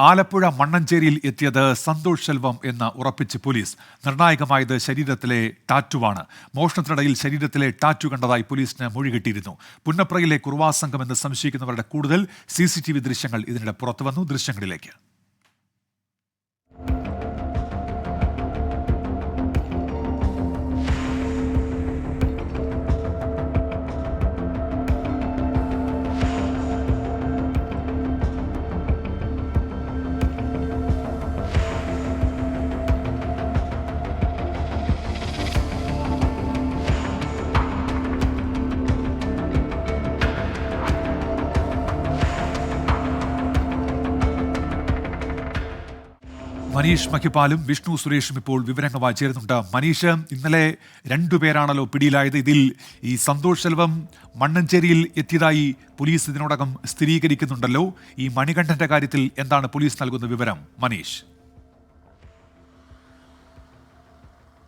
ആലപ്പുഴ മണ്ണഞ്ചേരിയിൽ എത്തിയത് സന്തോഷ് ശെൽവം എന്ന് ഉറപ്പിച്ച് പോലീസ്. നിർണായകമായത് ശരീരത്തിലെ ടാറ്റുവാണ്. മോഷണത്തിനിടയിൽ ശരീരത്തിലെ ടാറ്റു കണ്ടതായി പോലീസിന് മൊഴി കിട്ടിയിരുന്നു. പുന്നപ്രയിലെ കുറുവാ സംഘം എന്ന് സംശയിക്കുന്നവരുടെ കൂടുതൽ CCTV ദൃശ്യങ്ങൾ ഇതിനിടെ പുറത്തുവന്നു. ദൃശ്യങ്ങളിലേക്ക്. മനീഷ് മക്കിപ്പാലും വിഷ്ണു സുരേഷും ഇപ്പോൾ വിവരങ്ങളുമായി ചേരുന്നുണ്ട്. മനീഷ്, ഇന്നലെ രണ്ടുപേരാണല്ലോ പിടിയിലായത്. ഇതിൽ ഈ സന്തോഷ് ശെൽവം മണ്ണഞ്ചേരിയിൽ എത്തിയതായി പോലീസ് ഇതിനോടകം സ്ഥിരീകരിക്കുന്നുണ്ടല്ലോ. ഈ മണികണ്ഠന്റെ കാര്യത്തിൽ എന്താണ് പോലീസ് നൽകുന്ന വിവരം, മനീഷ്?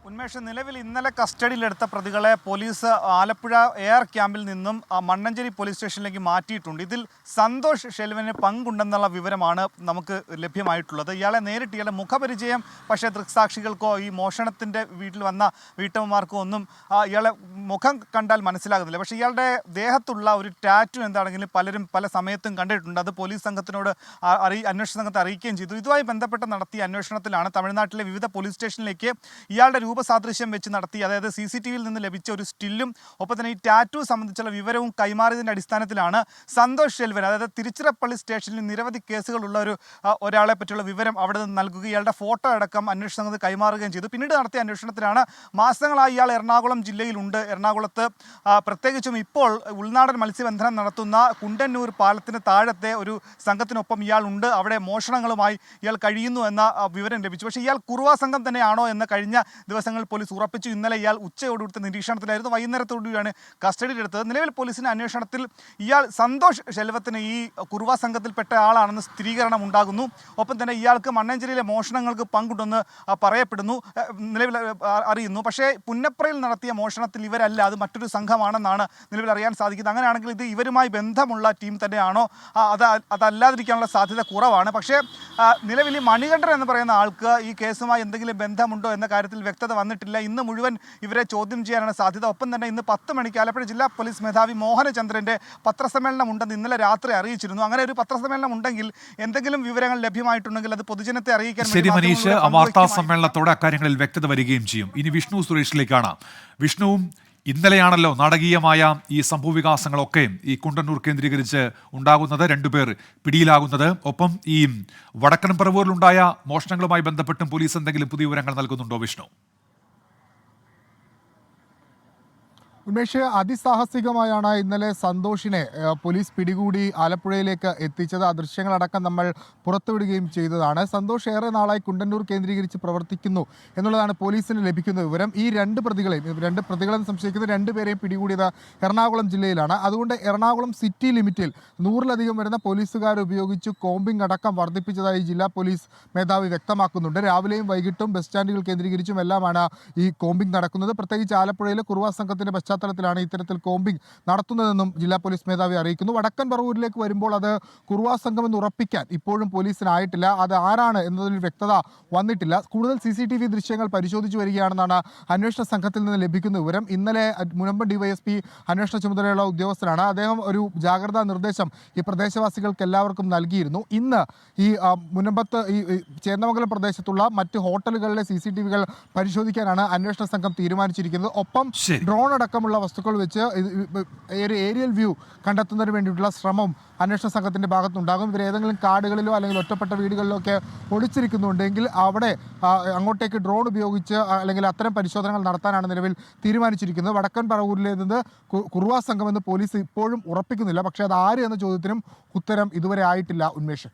ഉന്മേഷ്, നിലവിൽ ഇന്നലെ കസ്റ്റഡിയിലെടുത്ത പ്രതികളെ പോലീസ് ആലപ്പുഴ എയർ ക്യാമ്പിൽ നിന്നും മണ്ണഞ്ചേരി പോലീസ് സ്റ്റേഷനിലേക്ക് മാറ്റിയിട്ടുണ്ട്. ഇതിൽ സന്തോഷ് ശെൽവന് പങ്കുണ്ടെന്നുള്ള വിവരമാണ് നമുക്ക് ലഭ്യമായിട്ടുള്ളത്. ഇയാളെ നേരിട്ട് ഇയാളെ മുഖപരിചയം പക്ഷേ ദൃക്സാക്ഷികൾക്കോ ഈ മോഷണത്തിൻ്റെ വീട്ടിൽ വന്ന വീട്ടമ്മമാർക്കോ ഒന്നും ഇയാളെ മുഖം കണ്ടാൽ മനസ്സിലാകുന്നില്ല. പക്ഷേ ഇയാളുടെ ദേഹത്തുള്ള ഒരു ടാറ്റു എന്താണെങ്കിലും പലരും പല സമയത്തും കണ്ടിട്ടുണ്ട്. അത് പോലീസ് സംഘത്തിനോട് അന്വേഷണ സംഘത്തെ അറിയിക്കുകയും ചെയ്തു. ഇതുമായി ബന്ധപ്പെട്ട് നടത്തിയ അന്വേഷണത്തിലാണ് തമിഴ്നാട്ടിലെ വിവിധ പോലീസ് സ്റ്റേഷനിലേക്ക് ഇയാളുടെ സാദൃശ്യം വെച്ച് നടത്തി, അതായത് CCTVയിൽ നിന്ന് ലഭിച്ച ഒരു സ്റ്റില്ലും ഒപ്പം തന്നെ ഈ ടാറ്റു സംബന്ധിച്ചുള്ള വിവരവും കൈമാറിയതിൻ്റെ അടിസ്ഥാനത്തിലാണ് സന്തോഷ് ശെൽവൻ, അതായത് തിരുച്ചിറപ്പള്ളി സ്റ്റേഷനിൽ നിരവധി കേസുകളുള്ള ഒരാളെ പറ്റിയുള്ള വിവരം അവിടെ നിന്ന് നൽകുകയും ഇയാളുടെ ഫോട്ടോ അടക്കം അന്വേഷണ സംഘത്തിൽ കൈമാറുകയും ചെയ്തു. പിന്നീട് നടത്തിയ അന്വേഷണത്തിലാണ് മാസങ്ങളായി ഇയാൾ എറണാകുളം ജില്ലയിലുണ്ട്. എറണാകുളത്ത് പ്രത്യേകിച്ചും ഇപ്പോൾ ഉൾനാടൻ മത്സ്യബന്ധനം നടത്തുന്ന കുണ്ടന്നൂർ പാലത്തിന് താഴത്തെ ഒരു സംഘത്തിനൊപ്പം ഇയാൾ ഉണ്ട്. അവിടെ മോഷണങ്ങളുമായി ഇയാൾ കഴിയുന്നു എന്ന വിവരം ലഭിച്ചു. പക്ഷേ ഇയാൾ കുറുവാ സംഘം തന്നെയാണോ എന്ന് കഴിഞ്ഞ ദിവസങ്ങൾ പോലീസ് ഉറപ്പിച്ചു. ഇന്നലെ ഇയാൾ ഉച്ചയോടുകൂടി നിരീക്ഷണത്തിലായിരുന്നു. വൈകുന്നേരത്തോടുകൂടിയാണ് കസ്റ്റഡിയിലെടുത്തത്. നിലവിൽ പോലീസിന്റെ അന്വേഷണത്തിൽ ഇയാൾ സന്തോഷ് ശെൽവത്തിന് ഈ കുറുവാ സംഘത്തിൽപ്പെട്ട ആളാണെന്ന് സ്ഥിരീകരണം ഉണ്ടാകുന്നു. ഒപ്പം തന്നെ ഇയാൾക്ക് മണ്ണഞ്ചേരിയിലെ മോഷണങ്ങൾക്ക് പങ്കുണ്ടെന്ന് പറയപ്പെടുന്നു, നിലവിൽ അറിയുന്നു. പക്ഷേ പുന്നപ്രയിൽ നടത്തിയ മോഷണത്തിൽ ഇവരല്ല, അത് മറ്റൊരു സംഘമാണെന്നാണ് നിലവിൽ അറിയാൻ സാധിക്കുന്നത്. അങ്ങനെയാണെങ്കിൽ ഇത് ഇവരുമായി ബന്ധമുള്ള ടീം തന്നെയാണോ? അതല്ലാതിരിക്കാനുള്ള സാധ്യത കുറവാണ്. പക്ഷേ നിലവിൽ ഈ മണികണ്ഠൻ എന്ന് പറയുന്ന ആൾക്ക് ഈ കേസുമായി എന്തെങ്കിലും ബന്ധമുണ്ടോ എന്ന കാര്യത്തിൽ വ്യക്തത വന്നിട്ടില്ല. ഇന്ന് മുഴുവൻ ഇവരെ ചോദ്യം ചെയ്യാനാണ് സാധ്യത. ഒപ്പം തന്നെ ഇന്ന് 10 മണിക്ക് ആലപ്പുഴ ജില്ലാ പോലീസ് മേധാവി മോഹനചന്ദ്രന്റെ പത്രസമ്മേളനം ഉണ്ടെന്ന് ഇന്നലെ രാത്രി അറിയിച്ചിരുന്നു. അങ്ങനെ ഒരു പത്രസമ്മേളനം ഉണ്ടെങ്കിൽ എന്തെങ്കിലും വിവരങ്ങൾ ലഭ്യമായിട്ടുണ്ടെങ്കിൽ അത് പൊതുജനത്തെ അറിയിക്കാൻ ശരി മനീഷ്, വാർത്താ സമ്മേളനത്തോടെ അക്കാര്യങ്ങളിൽ വ്യക്തത വരികയും ചെയ്യും. ഇനി വിഷ്ണു സുരേഷിലേക്കാണ്. വിഷ്ണുവും ഇന്നലെയാണല്ലോ നാടകീയമായ ഈ സംഭവവികാസങ്ങളൊക്കെ ഈ കുണ്ടന്നൂർ കേന്ദ്രീകരിച്ച് ഉണ്ടാകുന്നത്, രണ്ടുപേർ പിടിയിലാകുന്നത്. ഒപ്പം ഈ വടക്കൻ പറവൂരിലുണ്ടായ മോഷണങ്ങളുമായി ബന്ധപ്പെട്ടും പോലീസ് എന്തെങ്കിലും പുതിയ വിവരങ്ങൾ നൽകുന്നുണ്ടോ വിഷ്ണു? ഉന്മേഷ്, അതിസാഹസികമായാണ് ഇന്നലെ സന്തോഷിനെ പോലീസ് പിടികൂടി ആലപ്പുഴയിലേക്ക് എത്തിച്ചത്. ആ ദൃശ്യങ്ങളടക്കം നമ്മൾ പുറത്തുവിടുകയും ചെയ്തതാണ്. സന്തോഷ് ഏറെ നാളായി കുണ്ടന്നൂർ കേന്ദ്രീകരിച്ച് പ്രവർത്തിക്കുന്നു എന്നുള്ളതാണ് പോലീസിന് ലഭിക്കുന്ന വിവരം. ഈ രണ്ട് പ്രതികളെന്ന് സംശയിക്കുന്ന രണ്ടുപേരെയും പിടികൂടിയത് എറണാകുളം ജില്ലയിലാണ്. അതുകൊണ്ട് എറണാകുളം സിറ്റി ലിമിറ്റിൽ 100-ലധികം വരുന്ന പോലീസുകാരെ ഉപയോഗിച്ച് കോമ്പിംഗ് അടക്കം വർദ്ധിപ്പിച്ചതായി ജില്ലാ പോലീസ് മേധാവി വ്യക്തമാക്കുന്നുണ്ട്. രാവിലെയും വൈകിട്ടും ബസ് സ്റ്റാൻഡുകൾ കേന്ദ്രീകരിച്ചും എല്ലാമാണ് ഈ കോമ്പിംഗ് നടക്കുന്നത്. പ്രത്യേകിച്ച് ആലപ്പുഴയിലെ കുറുവാ സംഘത്തിന്റെ പശ്ചാത്തലത്തിലാണ് ഇത്തരത്തിൽ കോമ്പിംഗ് നടത്തുന്നതെന്നും ജില്ലാ പോലീസ് മേധാവി അറിയിക്കുന്നു. വടക്കൻ പറവൂരിലേക്ക് വരുമ്പോൾ അത് കുറുവാ സംഘമെന്ന് ഉറപ്പിക്കാൻ ഇപ്പോഴും പോലീസിനായിട്ടില്ല. അത് ആരാണ് എന്നതിൽ വ്യക്തത വന്നിട്ടില്ല. കൂടുതൽ CCTV ദൃശ്യങ്ങൾ പരിശോധിച്ചു വരികയാണെന്നാണ് അന്വേഷണ സംഘത്തിൽ നിന്ന് ലഭിക്കുന്ന വിവരം. ഇന്നലെ മുനമ്പം DYSP അന്വേഷണ ചുമതലയുള്ള ഉദ്യോഗസ്ഥനാണ്. അദ്ദേഹം ഒരു ജാഗ്രതാ നിർദ്ദേശം ഈ പ്രദേശവാസികൾക്ക് എല്ലാവർക്കും നൽകിയിരുന്നു. ഇന്ന് ഈ മുനമ്പത്ത് ഈ ചേന്ദമംഗലം പ്രദേശത്തുള്ള മറ്റ് ഹോട്ടലുകളിലെ CCTVകൾ പരിശോധിക്കാനാണ് അന്വേഷണ സംഘം തീരുമാനിച്ചിരിക്കുന്നത്. ഒപ്പം ഡ്രോൺ അടക്കമുള്ള വസ്തുക്കൾ വെച്ച് ഒരു ഏരിയൽ വ്യൂ കണ്ടെത്തുന്നതിന് വേണ്ടിയിട്ടുള്ള ശ്രമം അന്വേഷണ സംഘത്തിൻ്റെ ഭാഗത്തുണ്ടാകും. ഇവർ ഏതെങ്കിലും കാടുകളിലോ അല്ലെങ്കിൽ ഒറ്റപ്പെട്ട വീടുകളിലോ ഒക്കെ ഒളിച്ചിരിക്കുന്നുണ്ടെങ്കിൽ അവിടെ അങ്ങോട്ടേക്ക് ഡ്രോൺ ഉപയോഗിച്ച് അല്ലെങ്കിൽ അത്തരം പരിശോധനകൾ നടത്താനാണ് നിലവിൽ തീരുമാനിച്ചിരിക്കുന്നത്. വടക്കൻ പറവൂരിലേത് കുറുവാ സംഘമെന്ന് പോലീസ് ഇപ്പോഴും ഉറപ്പിക്കുന്നില്ല. പക്ഷേ അത് ആര് എന്ന ചോദ്യത്തിനും ഉത്തരം ഇതുവരെ ആയിട്ടില്ല. ഉന്മേഷ്.